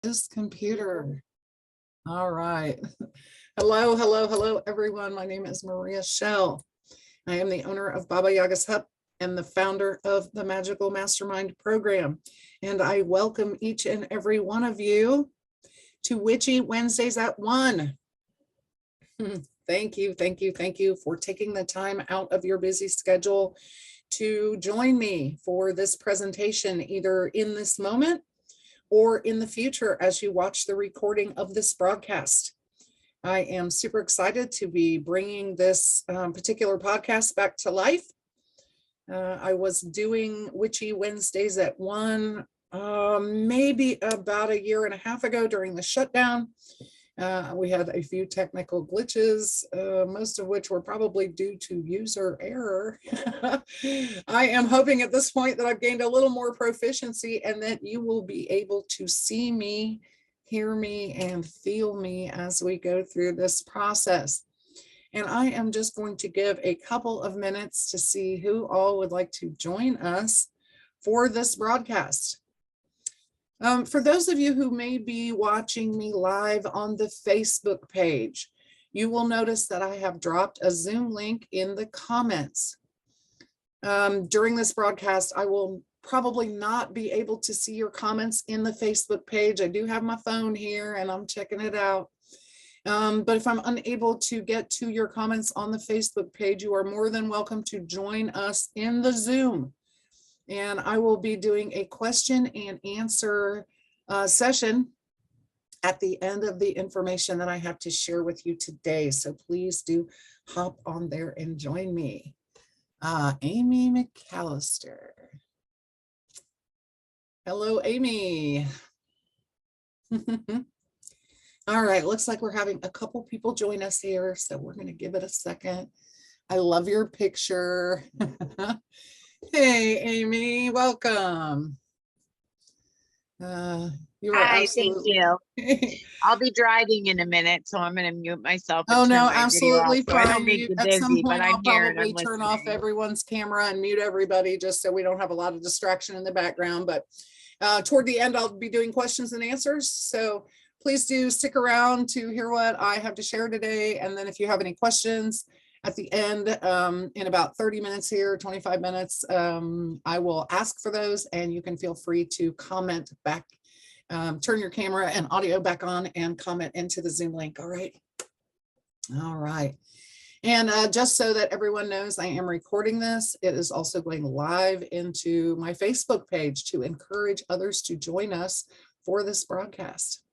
this computer. All right. Hello, everyone. My name is Maria Schell. I am the owner of Baba Yaga's Hut and the founder of the Magical Mastermind program. And I welcome each and every one of you to Witchy Wednesdays at 1. Thank you for taking the time out of your busy schedule to join me for this presentation, either in this moment or in the future as you watch the recording of this broadcast. I am super excited to be bringing this particular podcast back to life. I was doing Witchy Wednesdays at 1 maybe about a year and a half ago during the shutdown. We had a few technical glitches, most of which were probably due to user error. I am hoping at this point that I've gained a little more proficiency and that you will be able to see me, hear me, and feel me as we go through this process. And I am just going to give a couple of minutes to see who all would like to join us for this broadcast. For those of you who may be watching me live on the Facebook page, you will notice that I have dropped a Zoom link in the comments. During this broadcast, I will probably not be able to see your comments in the Facebook page. I do have my phone here and I'm checking it out. But if I'm unable to get to your comments on the Facebook page, you are more than welcome to join us in the Zoom. And I will be doing a question and answer session at the end of the information that I have to share with you today. So please do hop on there and join me. Amy McAllister. Hello, Amy. All right, looks like we're having a couple people join us here, so we're going to give it a second. I love your picture. Hey, Amy, welcome. You are Hi, absolutely... thank you. I'll be driving in a minute, so I'm going to mute myself. Oh, no, absolutely fine. At some point, I'll probably turn off everyone's camera and mute everybody just so we don't have a lot of distraction in the background. But toward the end, I'll be doing questions and answers. So please do stick around to hear what I have to share today. And then if you have any questions, at the end, in about 30 minutes here, 25 minutes, I will ask for those and you can feel free to comment back, turn your camera and audio back on and comment into the Zoom link. All right. All right. And just so that everyone knows, I am recording this. It is also going live into my Facebook page to encourage others to join us for this broadcast.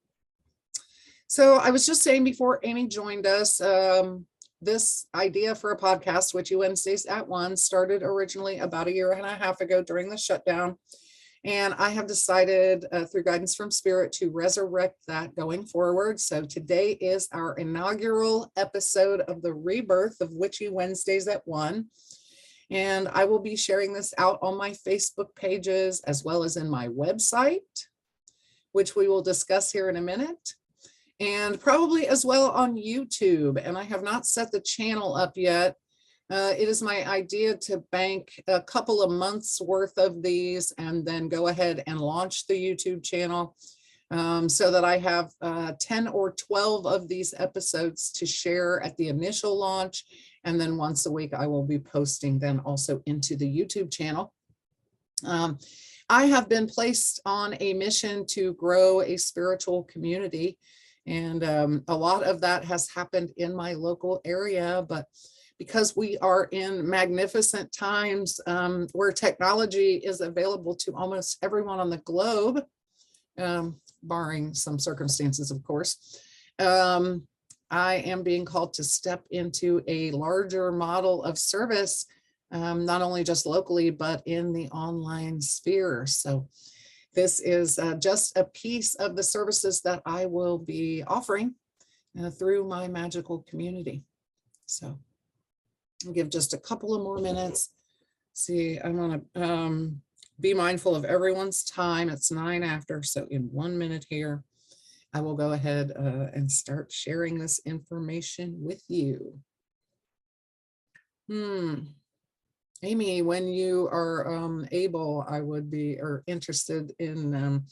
So I was just saying before Amy joined us, this idea for a podcast, Witchy Wednesdays at 1, started originally about a year and a half ago during the shutdown. And I have decided through guidance from Spirit to resurrect that going forward. So today is our inaugural episode of the rebirth of Witchy Wednesdays at 1. And I will be sharing this out on my Facebook pages as well as in my website, which we will discuss here in a minute. And probably as well on YouTube. And I have not set the channel up yet. It is my idea to bank a couple of months worth of these and then go ahead and launch the YouTube channel so that I have 10 or 12 of these episodes to share at the initial launch. And then once a week, I will be posting them also into the YouTube channel. I have been placed on a mission to grow a spiritual community. And a lot of that has happened in my local area, but because we are in magnificent times where technology is available to almost everyone on the globe, barring some circumstances, of course, I am being called to step into a larger model of service, not only just locally, but in the online sphere. So this is just a piece of the services that I will be offering through my magical community. So I'll give just a couple of more minutes. See, I want to be mindful of everyone's time. It's 9 after, so in 1 minute here, I will go ahead and start sharing this information with you. Amy, when you are able, I would be interested in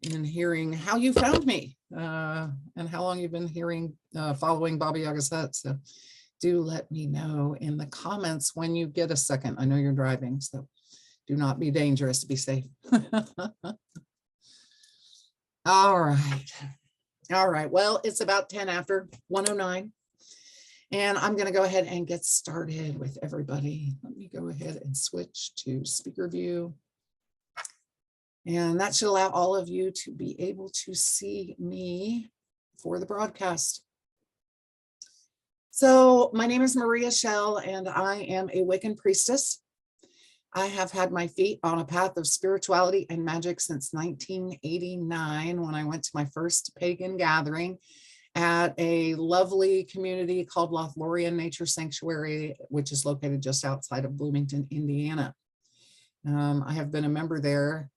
in hearing how you found me and how long you've been following Baba Yaga's Hut. So do let me know in the comments when you get a second. I know you're driving, so do not be dangerous. Be safe. All right. All right. Well, it's about 10 after 1:09. And I'm going to go ahead and get started with everybody. Let me go ahead and switch to speaker view. And that should allow all of you to be able to see me for the broadcast. So my name is Maria Schell, and I am a Wiccan priestess. I have had my feet on a path of spirituality and magic since 1989, when I went to my first pagan gathering at a lovely community called Lothlorien Nature Sanctuary, which is located just outside of Bloomington, Indiana. I have been a member there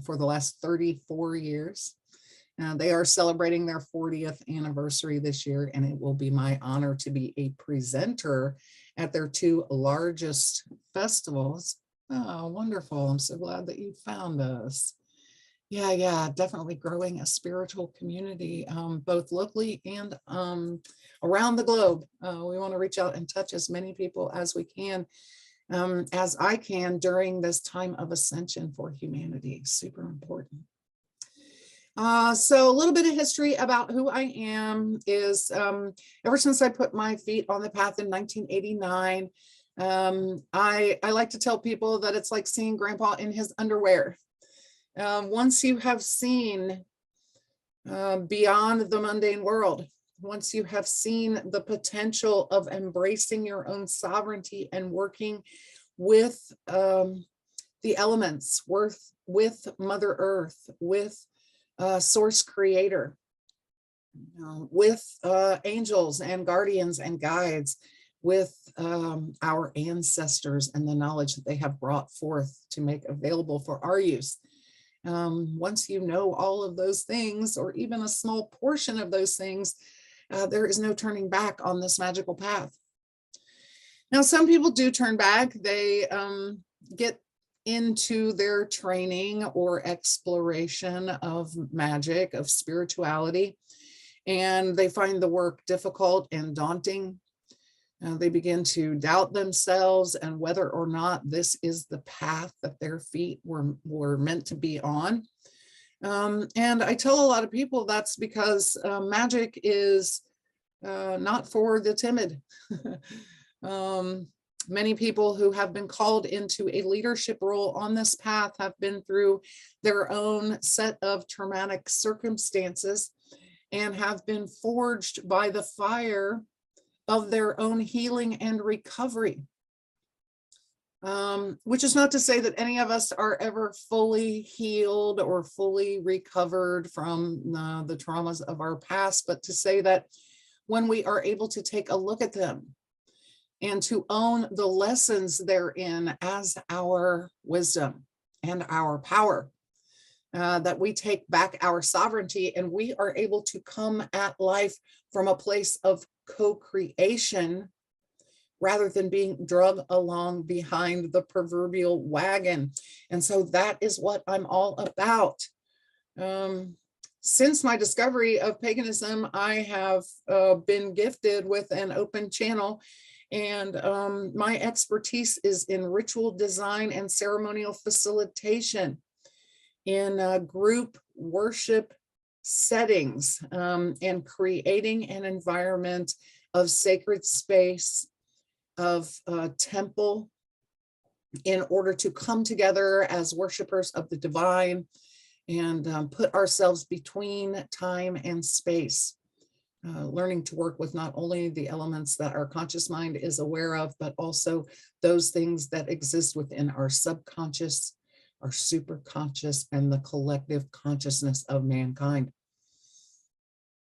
for the last 34 years. They are celebrating their 40th anniversary this year, and it will be my honor to be a presenter at their two largest festivals. Oh, wonderful. I'm so glad that you found us. Yeah, definitely growing a spiritual community, both locally and around the globe. We want to reach out and touch as many people as we can, as I can during this time of ascension for humanity. Super important. So a little bit of history about who I am is ever since I put my feet on the path in 1989, I like to tell people that it's like seeing Grandpa in his underwear. Once you have seen beyond the mundane world, once you have seen the potential of embracing your own sovereignty and working with the elements, with Mother Earth, with Source Creator, with angels and guardians and guides, with our ancestors and the knowledge that they have brought forth to make available for our use. Once you know all of those things, or even a small portion of those things, there is no turning back on this magical path. Now, some people do turn back. They get into their training or exploration of magic, of spirituality, and they find the work difficult and daunting. They begin to doubt themselves and whether or not this is the path that their feet were meant to be on. And I tell a lot of people that's because magic is not for the timid. Many people who have been called into a leadership role on this path have been through their own set of traumatic circumstances and have been forged by the fire of their own healing and recovery. Which is not to say that any of us are ever fully healed or fully recovered from the traumas of our past, but to say that when we are able to take a look at them and to own the lessons therein as our wisdom and our power, that we take back our sovereignty and we are able to come at life from a place of co-creation rather than being dragged along behind the proverbial wagon. And so that is what I'm all about. Since my discovery of paganism, I have been gifted with an open channel, and my expertise is in ritual design and ceremonial facilitation in group worship settings, and creating an environment of sacred space, of temple, in order to come together as worshipers of the divine and put ourselves between time and space, learning to work with not only the elements that our conscious mind is aware of, but also those things that exist within our subconscious, our superconscious, and the collective consciousness of mankind.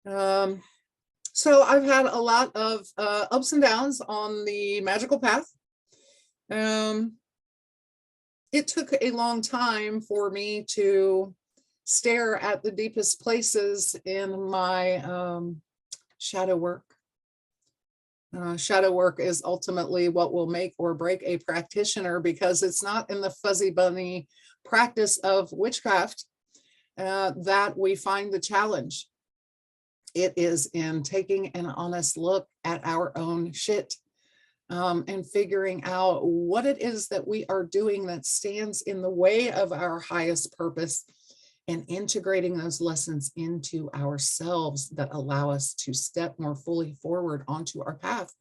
So I've had a lot of ups and downs on the magical path. It took a long time for me to stare at the deepest places in my shadow work. Shadow work is ultimately what will make or break a practitioner, because it's not in the fuzzy bunny practice of witchcraft that we find the challenge. It is in taking an honest look at our own shit, and figuring out what it is that we are doing that stands in the way of our highest purpose, and integrating those lessons into ourselves that allow us to step more fully forward onto our path.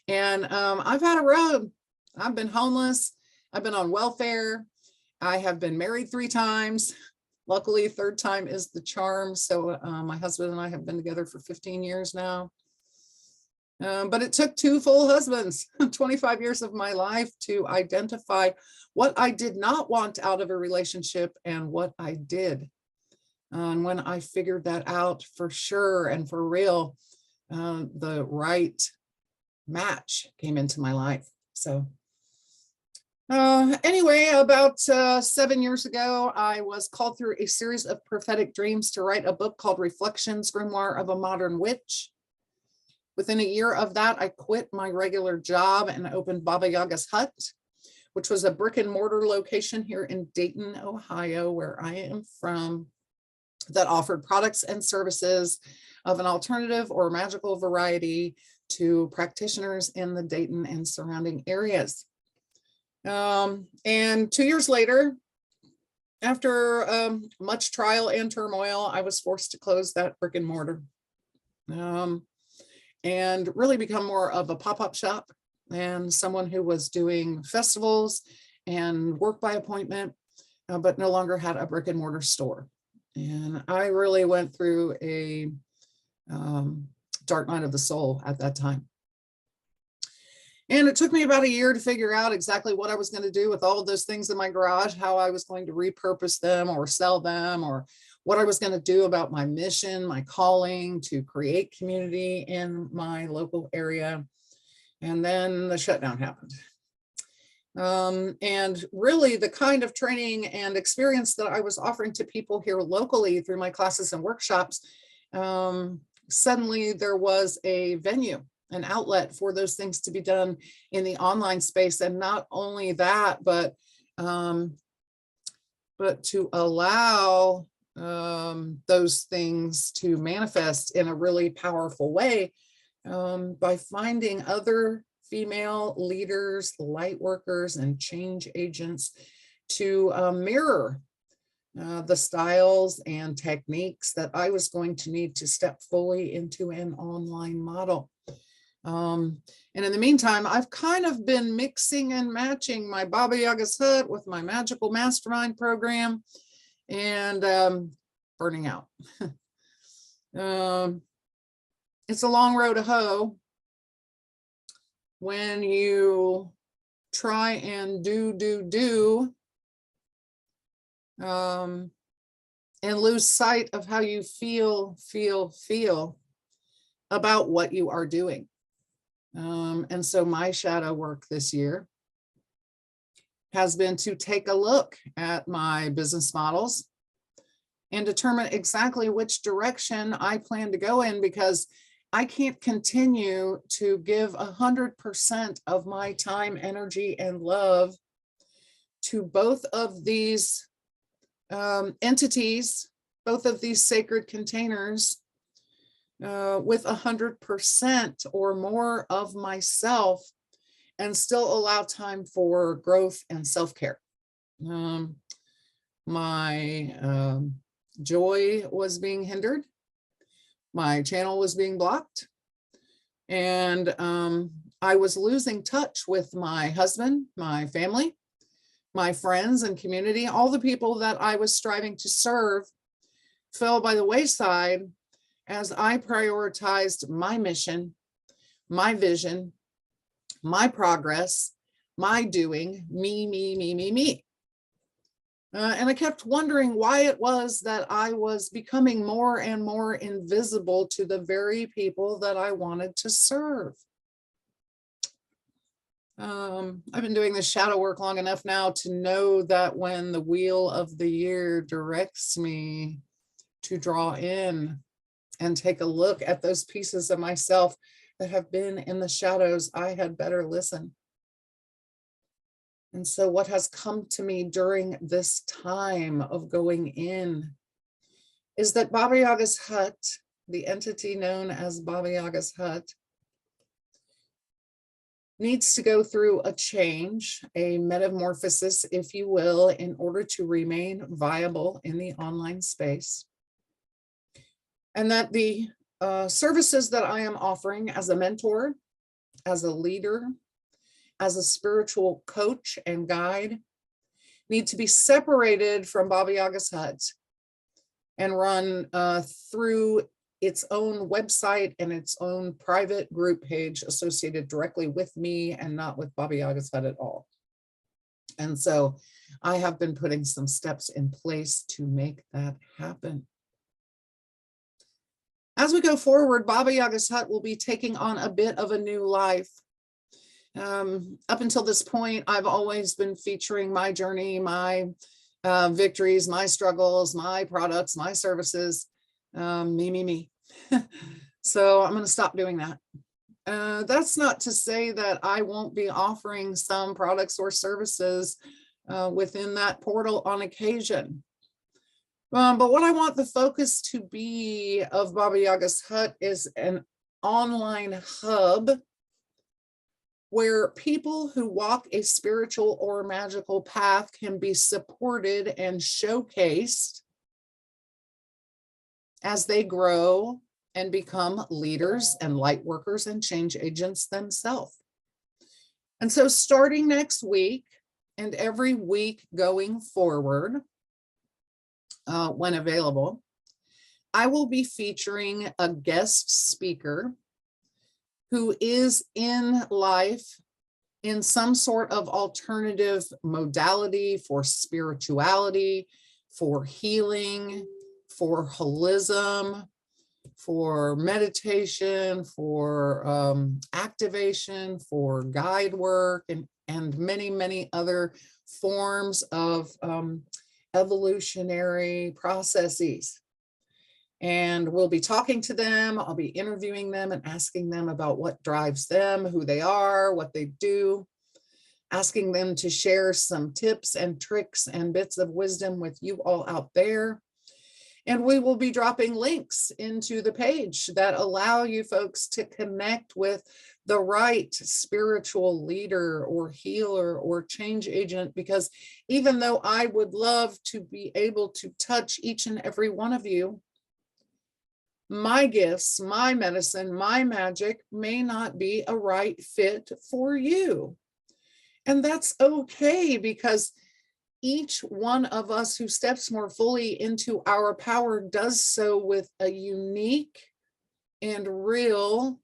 And I've had a road. I've been homeless. I've been on welfare. I have been married 3 times. Luckily, 3rd time is the charm. So my husband and I have been together for 15 years now. But it took 2 full husbands, 25 years of my life, to identify what I did not want out of a relationship and what I did. And when I figured that out for sure and for real, the right match came into my life. So anyway, about 7 years ago, I was called through a series of prophetic dreams to write a book called Reflections, Grimoire of a Modern Witch. Within a year of that, I quit my regular job and opened Baba Yaga's Hut, which was a brick and mortar location here in Dayton, Ohio, where I am from, that offered products and services of an alternative or magical variety to practitioners in the Dayton and surrounding areas. And 2 years later, after much trial and turmoil, I was forced to close that brick and mortar. And really become more of a pop-up shop and someone who was doing festivals and work by appointment, but no longer had a brick and mortar store. And I really went through a dark night of the soul at that time. And it took me about a year to figure out exactly what I was going to do with all of those things in my garage, how I was going to repurpose them or sell them, or what I was going to do about my mission, my calling to create community in my local area. And then the shutdown happened. And really the kind of training and experience that I was offering to people here locally through my classes and workshops, suddenly there was a venue, an outlet for those things to be done in the online space. And not only that, but to allow those things to manifest in a really powerful way, by finding other female leaders, light workers, and change agents to mirror the styles and techniques that I was going to need to step fully into an online model. And in the meantime, I've kind of been mixing and matching my Baba Yaga's Hut with my Magical Mastermind program, and burning out. It's a long road to hoe when you try and do and lose sight of how you feel about what you are doing. And so my shadow work this year has been to take a look at my business models and determine exactly which direction I plan to go in, because I can't continue to give 100% of my time, energy, and love to both of these entities, both of these sacred containers, with 100% or more of myself, and still allow time for growth and self-care. My joy was being hindered. My channel was being blocked. And I was losing touch with my husband, my family, my friends and community. All the people that I was striving to serve fell by the wayside as I prioritized my mission, my vision, my progress, my doing, me. And I kept wondering why it was that I was becoming more and more invisible to the very people that I wanted to serve. I've been doing this shadow work long enough now to know that when the wheel of the year directs me to draw in and take a look at those pieces of myself that have been in the shadows, I had better listen. And so what has come to me during this time of going in is that Baba Yaga's hut, the entity known as Baba Yaga's hut, needs to go through a change, a metamorphosis, if you will, in order to remain viable in the online space. And that the services that I am offering as a mentor, as a leader, as a spiritual coach and guide, need to be separated from Baba Yaga's hut and run through its own website and its own private group page associated directly with me and not with Baba Yaga's hut at all. And so I have been putting some steps in place to make that happen. As we go forward, Baba Yaga's hut will be taking on a bit of a new life. Up until this point, I've always been featuring my journey, my victories, my struggles, my products, my services, me. So I'm going to stop doing that. That's not to say that I won't be offering some products or services within that portal on occasion. But what I want the focus to be of Baba Yaga's hut is an online hub where people who walk a spiritual or magical path can be supported and showcased as they grow and become leaders and light workers and change agents themselves. And so starting next week and every week going forward, when available, I will be featuring a guest speaker who is in life in some sort of alternative modality for spirituality, for healing, for holism, for meditation, for activation, for guide work, and many other forms of evolutionary processes. And we'll be talking to them. I'll be interviewing them and asking them about what drives them, who they are, what they do, asking them to share some tips and tricks and bits of wisdom with you all out there. And we will be dropping links into the page that allow you folks to connect with the right spiritual leader or healer or change agent, because even though I would love to be able to touch each and every one of you, my gifts, my medicine, my magic may not be a right fit for you. And that's okay, because each one of us who steps more fully into our power does so with a unique and real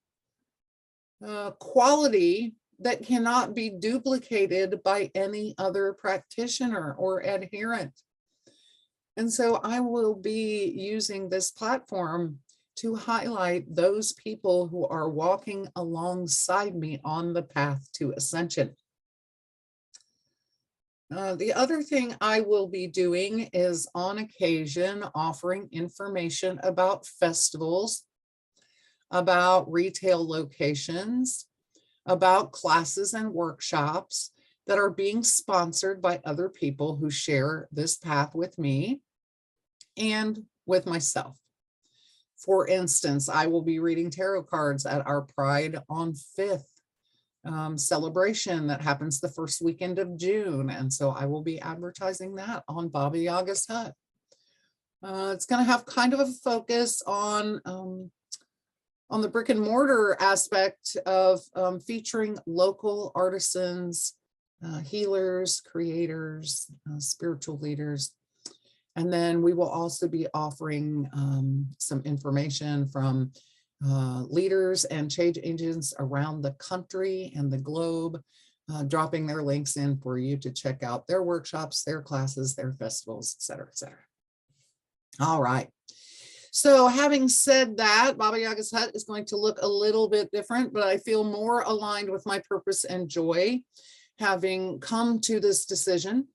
quality that cannot be duplicated by any other practitioner or adherent. And so I will be using this platform to highlight those people who are walking alongside me on the path to ascension. The other thing I will be doing is on occasion offering information about festivals, about retail locations, about classes and workshops that are being sponsored by other people who share this path with me and with myself. For instance, I will be reading tarot cards at our Pride on 5th celebration that happens the first weekend of June. And so I will be advertising that on Baba Yaga's hut. It's going to have kind of a focus on the brick and mortar aspect of featuring local artisans, healers, creators, spiritual leaders. And then we will also be offering some information from leaders and change agents around the country and the globe, dropping their links in for you to check out their workshops, their classes, their festivals, et cetera, et cetera. All right. So having said that, Baba Yaga's hut is going to look a little bit different, but I feel more aligned with my purpose and joy, having come to this decision.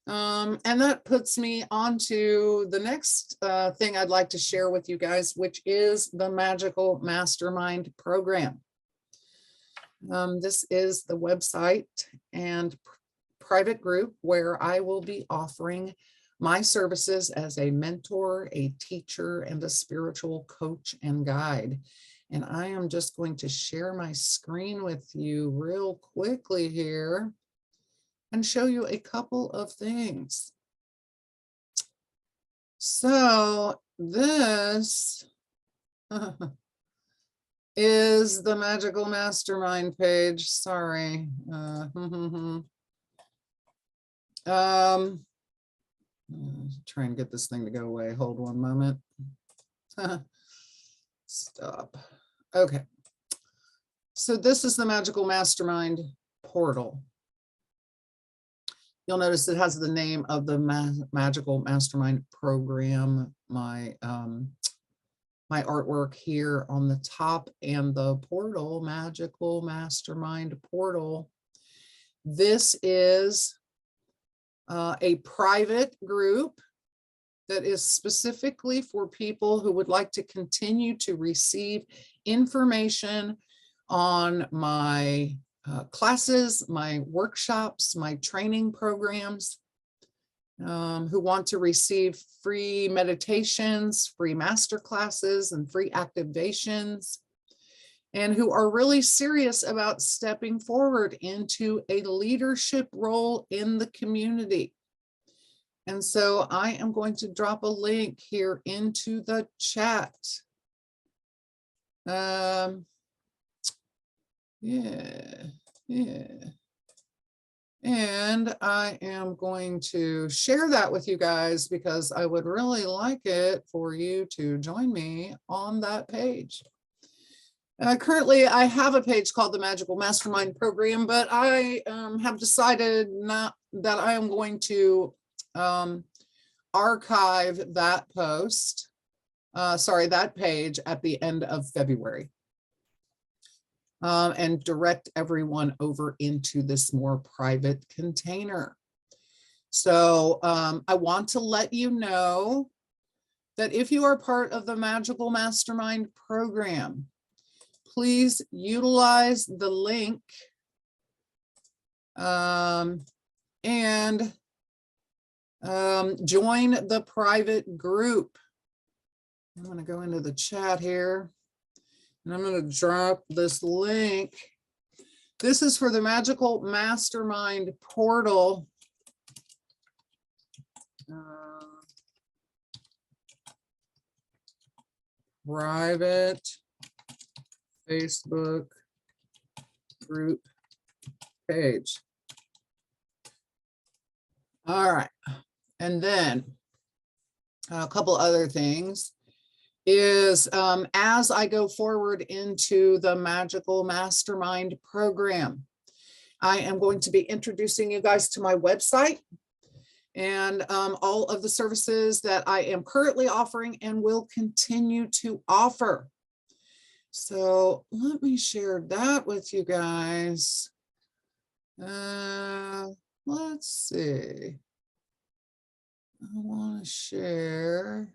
And that puts me on to the next thing I'd like to share with you guys, which is the Magical Mastermind Program. This is the website and private group where I will be offering my services as a mentor, a teacher, and a spiritual coach and guide. And I am just going to share my screen with you real quickly here and show you a couple of things. So this is the Magical Mastermind page. Sorry. Try and get this thing to go away. Hold one moment. Stop. Okay. So this is the Magical Mastermind portal. You'll notice it has the name of the Magical Mastermind program, my artwork here on the top, and the portal, Magical Mastermind portal. This is a private group that is specifically for people who would like to continue to receive information on my classes, my workshops, my training programs, who want to receive free meditations, free master classes, and free activations, and who are really serious about stepping forward into a leadership role in the community. And so I am going to drop a link here into the chat. And I am going to share that with you guys because I would really like it for you to join me on that page. Currently, I have a page called the Magical Mastermind Program, but I have decided not that I am going to archive that post, that page at the end of February. And direct everyone over into this more private container. So I want to let you know that if you are part of the Magical Mastermind program, please utilize the link and join the private group. I'm going to go into the chat here. And I'm going to drop this link. This is for the Magical Mastermind portal. Private Facebook group page. All right. And then a couple other things is as I go forward into the Magical Mastermind program, I am going to be introducing you guys to my website and all of the services that I am currently offering and will continue to offer. So let me share that with you guys. Let's see. I want to share.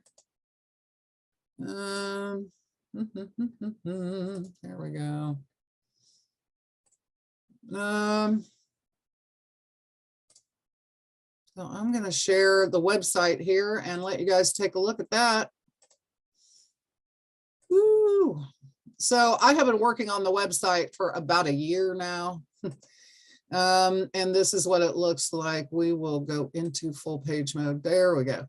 There we go. So I'm going to share the website here and let you guys take a look at that. Woo. So I have been working on the website for about a year now. And this is what it looks like. We will go into full page mode. There we go.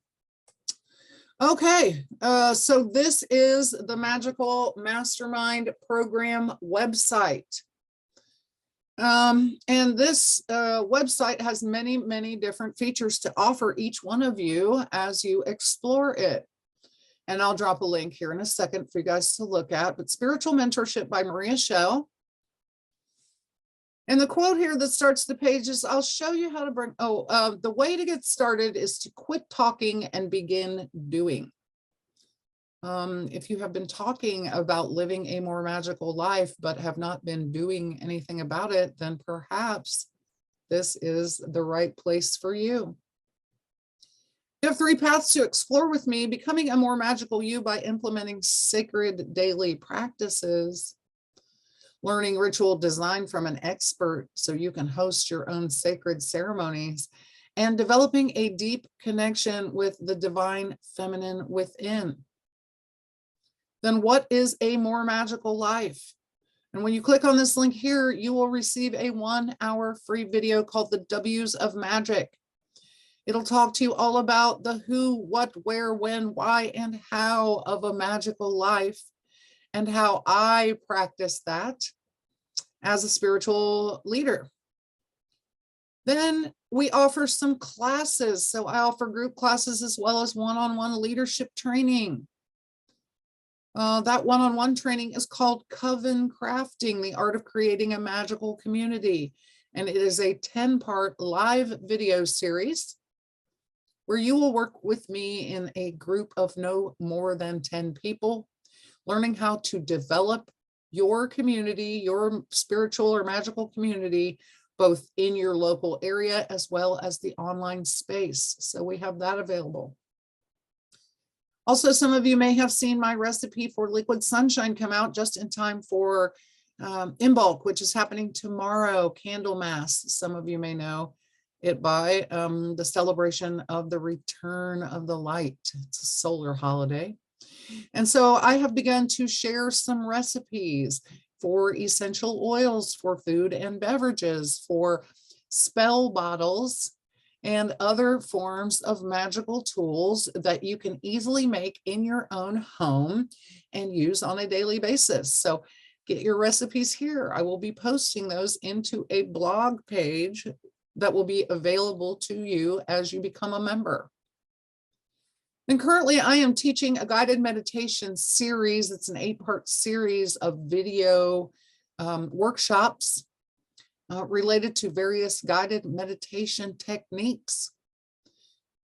Okay, so this is the Magical Mastermind program website. And this website has many, many different features to offer each one of you as you explore it. And I'll drop a link here in a second for you guys to look at. But Spiritual Mentorship by Maria Schell. And the quote here that starts the page is, I'll show you how to bring, the way to get started is to quit talking and begin doing. If you have been talking about living a more magical life, but have not been doing anything about it, then perhaps this is the right place for you. You have 3 paths to explore with me: becoming a more magical you by implementing sacred daily practices, learning ritual design from an expert so you can host your own sacred ceremonies, and developing a deep connection with the divine feminine within. Then what is a more magical life? And when you click on this link here, you will receive a 1-hour free video called The W's of Magic. It'll talk to you all about the who, what, where, when, why, and how of a magical life, and how I practice that as a spiritual leader. Then we offer some classes. So I offer group classes as well as one-on-one leadership training. That one-on-one training is called Coven Crafting, the art of creating a magical community. And it is a 10-part live video series where you will work with me in a group of no more than 10 people, learning how to develop your community, your spiritual or magical community, both in your local area as well as the online space. So we have that available. Also, some of you may have seen my recipe for liquid sunshine come out just in time for Imbolc, which is happening tomorrow, Candlemas. Some of you may know it by the celebration of the return of the light. It's a solar holiday. And so I have begun to share some recipes for essential oils, for food and beverages, for spell bottles, and other forms of magical tools that you can easily make in your own home and use on a daily basis. So get your recipes here. I will be posting those into a blog page that will be available to you as you become a member. And currently I am teaching a guided meditation series. It's an 8-part series of video workshops related to various guided meditation techniques.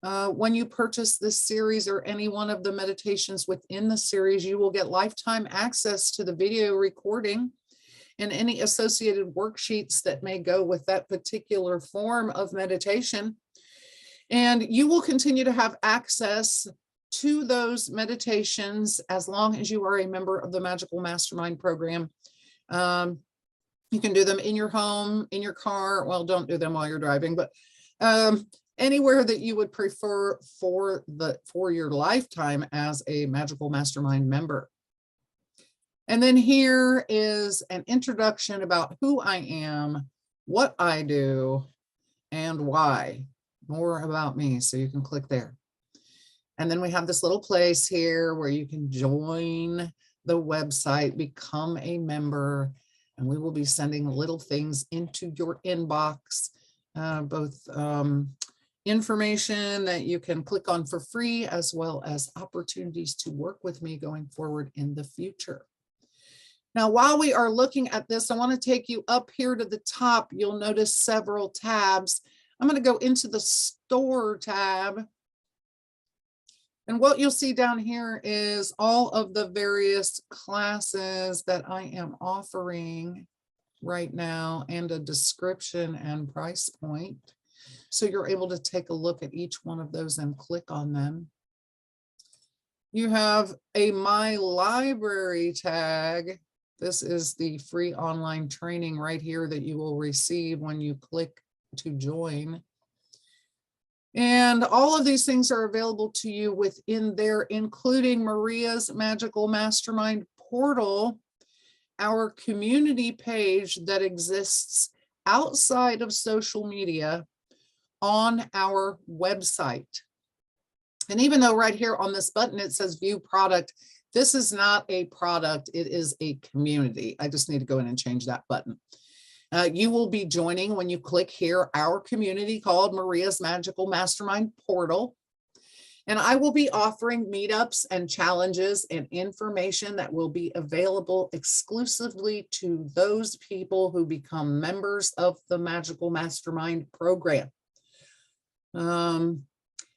When you purchase this series or any one of the meditations within the series, you will get lifetime access to the video recording and any associated worksheets that may go with that particular form of meditation. And you will continue to have access to those meditations as long as you are a member of the Magical Mastermind program. You can do them in your home, in your car. Well, don't do them while you're driving, but anywhere that you would prefer for your lifetime as a Magical Mastermind member. And then here is an introduction about who I am, what I do, and why. More about me, so you can click there. And then we have this little place here where you can join the website, become a member, and we will be sending little things into your inbox, both information that you can click on for free, as well as opportunities to work with me going forward in the future. Now, while we are looking at this, I want to take you up here to the top. You'll notice several tabs. I'm going to go into the store tab. And what you'll see down here is all of the various classes that I am offering right now and a description and price point. So you're able to take a look at each one of those and click on them. You have a My Library tag. This is the free online training right here that you will receive when you click to join. And all of these things are available to you within there, including Maria's Magical Mastermind portal, our community page that exists outside of social media on our website. And even though right here on this button, it says view product, this is not a product, it is a community. I just need to go in and change that button. You will be joining when you click here, our community called Maria's Magical Mastermind Portal. And I will be offering meetups and challenges and information that will be available exclusively to those people who become members of the Magical Mastermind program.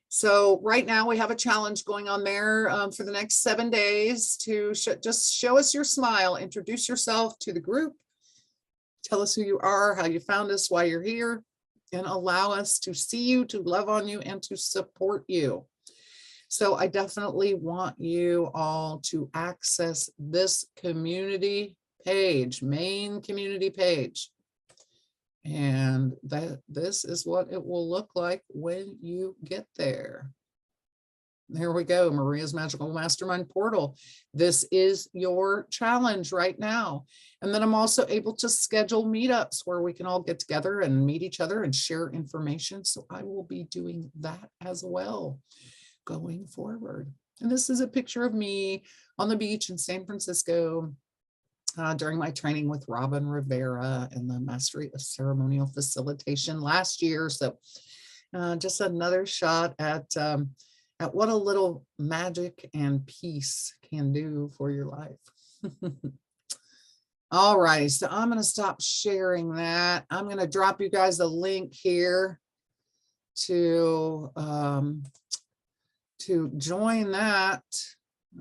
So right now we have a challenge going on there for the next 7 days to just show us your smile, introduce yourself to the group. Tell us who you are, how you found us, why you're here, and allow us to see you, to love on you, and to support you. So I definitely want you all to access this community page, main community page. And this is what it will look like when you get there. There we go, Maria's Magical Mastermind Portal. This is your challenge right now. And then I'm also able to schedule meetups where we can all get together and meet each other and share information. So I will be doing that as well going forward. And this is a picture of me on the beach in San Francisco during my training with Robin Rivera and the Mastery of Ceremonial Facilitation last year. So just another shot at what a little magic and peace can do for your life. All right, so I'm going to stop sharing that. I'm going to drop you guys a link here to join that.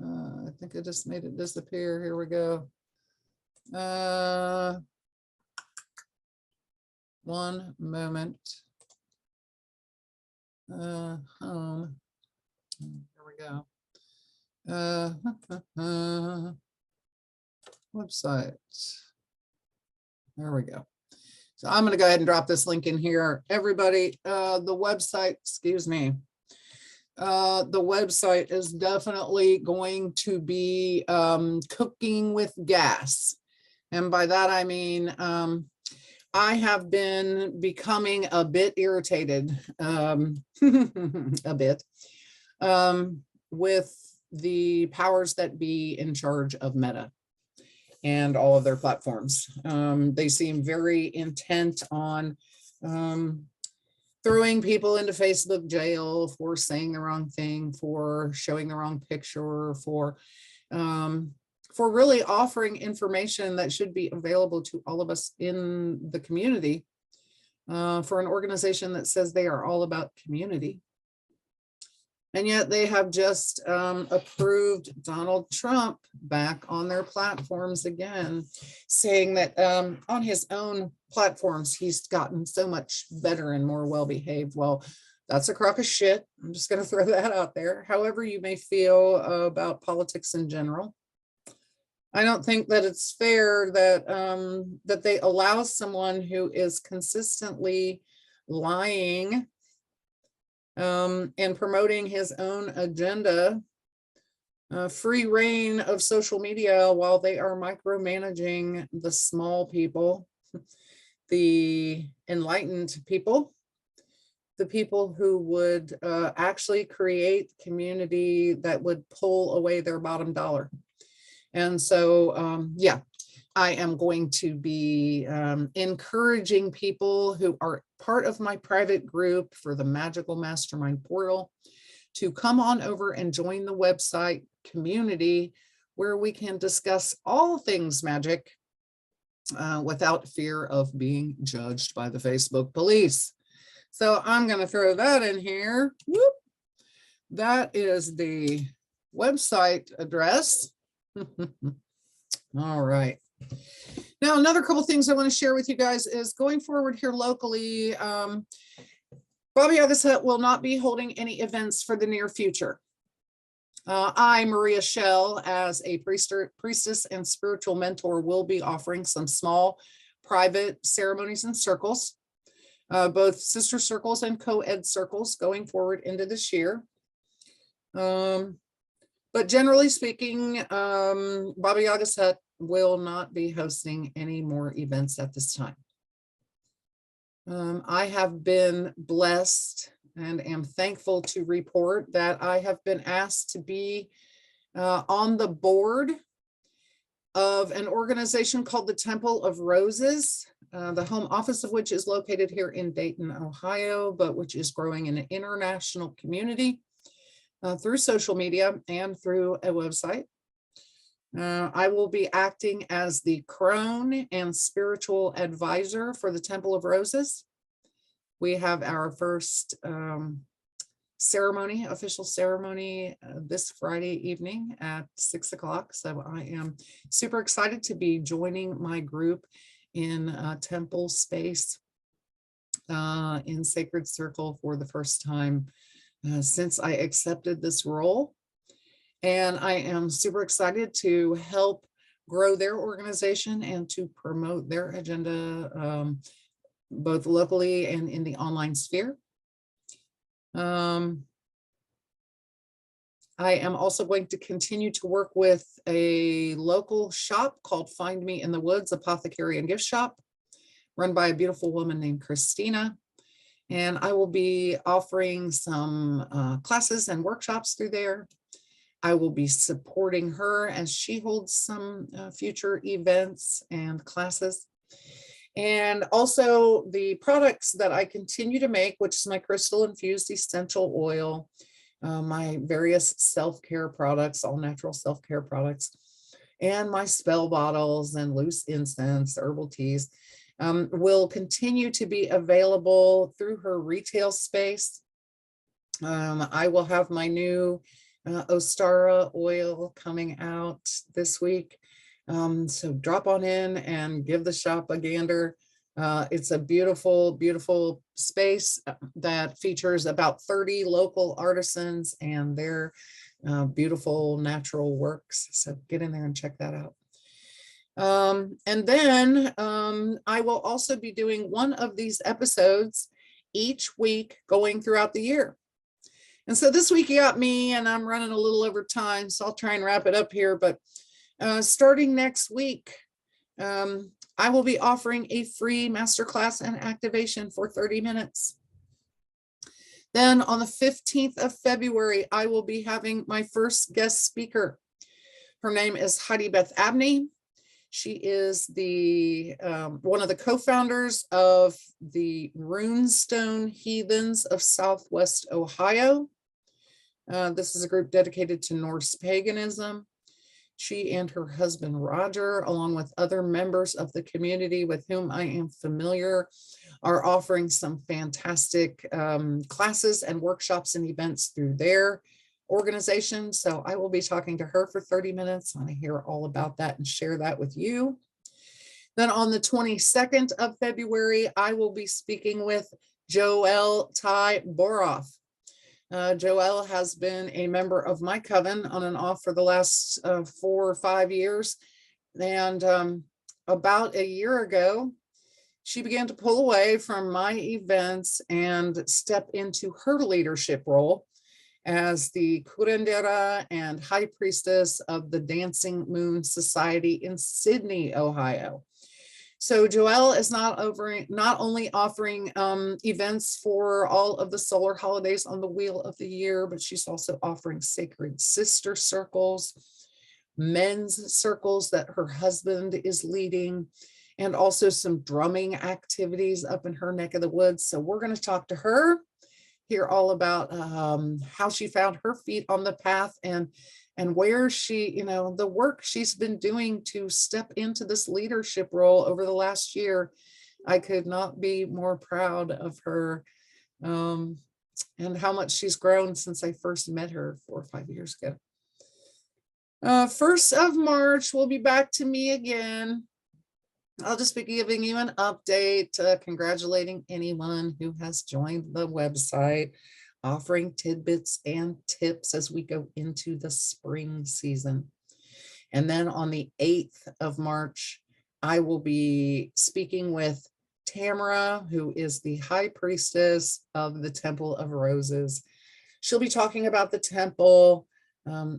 I think I just made it disappear. Here we go. One moment. Home. Here we go. Website. There we go. So I'm going to go ahead and drop this link in here. Everybody, the website, excuse me. The website is definitely going to be cooking with gas. And by that, I mean, I have been becoming a bit irritated, a bit, with the powers that be in charge of Meta and all of their platforms. They seem very intent on throwing people into Facebook jail for saying the wrong thing, for showing the wrong picture, for really offering information that should be available to all of us in the community, for an organization that says they are all about community. And yet they have just approved Donald Trump back on their platforms again, saying that on his own platforms, he's gotten so much better and more well-behaved. Well, that's a crock of shit. I'm just going to throw that out there. However you may feel about politics in general, I don't think that it's fair that that they allow someone who is consistently lying and promoting his own agenda, free reign of social media while they are micromanaging the small people, the enlightened people, the people who would actually create community that would pull away their bottom dollar. And so, yeah, I am going to be encouraging people who are part of my private group for the Magical Mastermind Portal to come on over and join the website community where we can discuss all things magic without fear of being judged by the Facebook police. So I'm going to throw that in here. Whoop. That is the website address. All right. Now, another couple things I want to share with you guys is going forward here locally. Baba Yaga's Hut will not be holding any events for the near future. I, Maria Schell, as a priestess and spiritual mentor, will be offering some small private ceremonies and circles, both sister circles and co-ed circles going forward into this year. But generally speaking, Baba Yaga's Hut will not be hosting any more events at this time. I have been blessed and am thankful to report that I have been asked to be on the board of an organization called the Temple of Roses, the home office of which is located here in Dayton, Ohio, but which is growing in an international community through social media and through a website. I will be acting as the crone and spiritual advisor for the Temple of Roses. We have our first ceremony, official ceremony, this Friday evening at 6 o'clock. So I am super excited to be joining my group in temple space in Sacred Circle for the first time since I accepted this role. And I am super excited to help grow their organization and to promote their agenda both locally and in the online sphere. I am also going to continue to work with a local shop called Find Me in the Woods Apothecary and Gift Shop, run by a beautiful woman named Christina. And I will be offering some classes and workshops through there. I will be supporting her as she holds some future events and classes. And also the products that I continue to make, which is my crystal infused essential oil, my various self-care products, all natural self-care products, and my spell bottles and loose incense, herbal teas, will continue to be available through her retail space. I will have my new Ostara oil coming out this week. So drop on in and give the shop a gander. It's a beautiful, beautiful space that features about 30 local artisans and their beautiful natural works. So get in there and check that out. And then I will also be doing one of these episodes each week going throughout the year. And so this week you got me, and I'm running a little over time, so I'll try and wrap it up here. But starting next week, I will be offering a free masterclass and activation for 30 minutes. Then on the 15th of February, I will be having my first guest speaker. Her name is Heidi Beth Abney. She is the one of the co-founders of the Runestone Heathens of Southwest Ohio. This is a group dedicated to Norse paganism. She and her husband, Roger, along with other members of the community with whom I am familiar, are offering some fantastic classes and workshops and events through their organization. So I will be talking to her for 30 minutes. I want to hear all about that and share that with you. Then on the 22nd of February, I will be speaking with Joelle Ty Boroff. Joelle has been a member of my coven on and off for the last 4 or 5 years. And about a year ago, she began to pull away from my events and step into her leadership role as the curandera and high priestess of the Dancing Moon Society in Sydney, Ohio. So Joelle is not only offering events for all of the solar holidays on the wheel of the year, but she's also offering sacred sister circles, men's circles that her husband is leading, and also some drumming activities up in her neck of the woods. So we're going to talk to her, hear all about how she found her feet on the path and where she, the work she's been doing to step into this leadership role over the last year. I could not be more proud of her and how much she's grown since I first met her 4 or 5 years ago. 1st of March, we'll be back to me again. I'll just be giving you an update, congratulating anyone who has joined the website, offering tidbits and tips as we go into the spring season. And then on the 8th of March, I will be speaking with Tamara, who is the high priestess of the Temple of Roses. She'll be talking about the temple,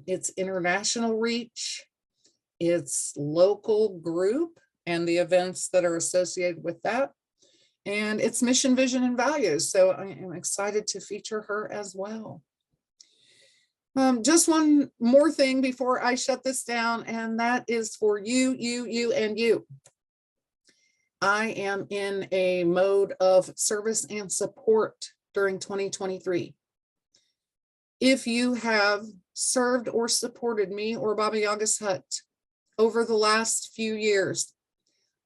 its international reach, its local group, and the events that are associated with that, and its mission, vision, and values. So I am excited to feature her as well. Just one more thing before I shut this down, and that is for you, and you. I am in a mode of service and support during 2023. If you have served or supported me or Baba Yaga's Hut over the last few years,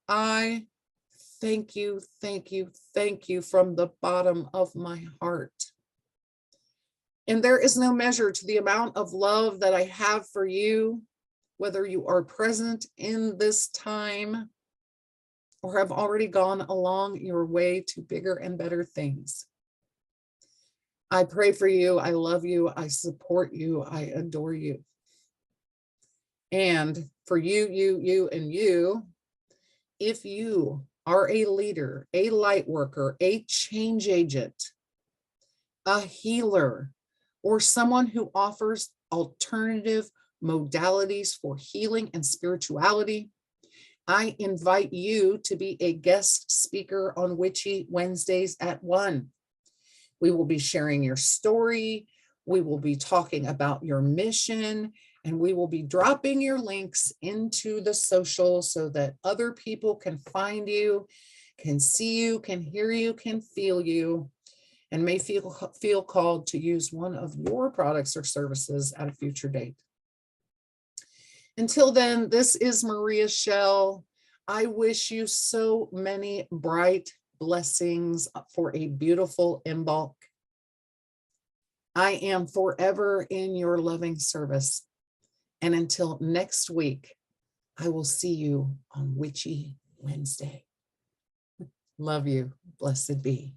I thank you, thank you, thank you from the bottom of my heart. And there is no measure to the amount of love that I have for you, whether you are present in this time or have already gone along your way to bigger and better things. I pray for you. I love you. I support you. I adore you. And for you, and you, if you are a leader, a light worker, a change agent, a healer, or someone who offers alternative modalities for healing and spirituality, I invite you to be a guest speaker on Witchy Wednesdays at 1. We will be sharing your story. We will be talking about your mission, and we will be dropping your links into the social so that other people can find you, can see you, can hear you, can feel you, and may feel called to use one of your products or services at a future date. Until then, this is Maria Schell. I wish you so many bright blessings for a beautiful Imbolc. I am forever in your loving service. And until next week, I will see you on Witchy Wednesday. Love you. Blessed be.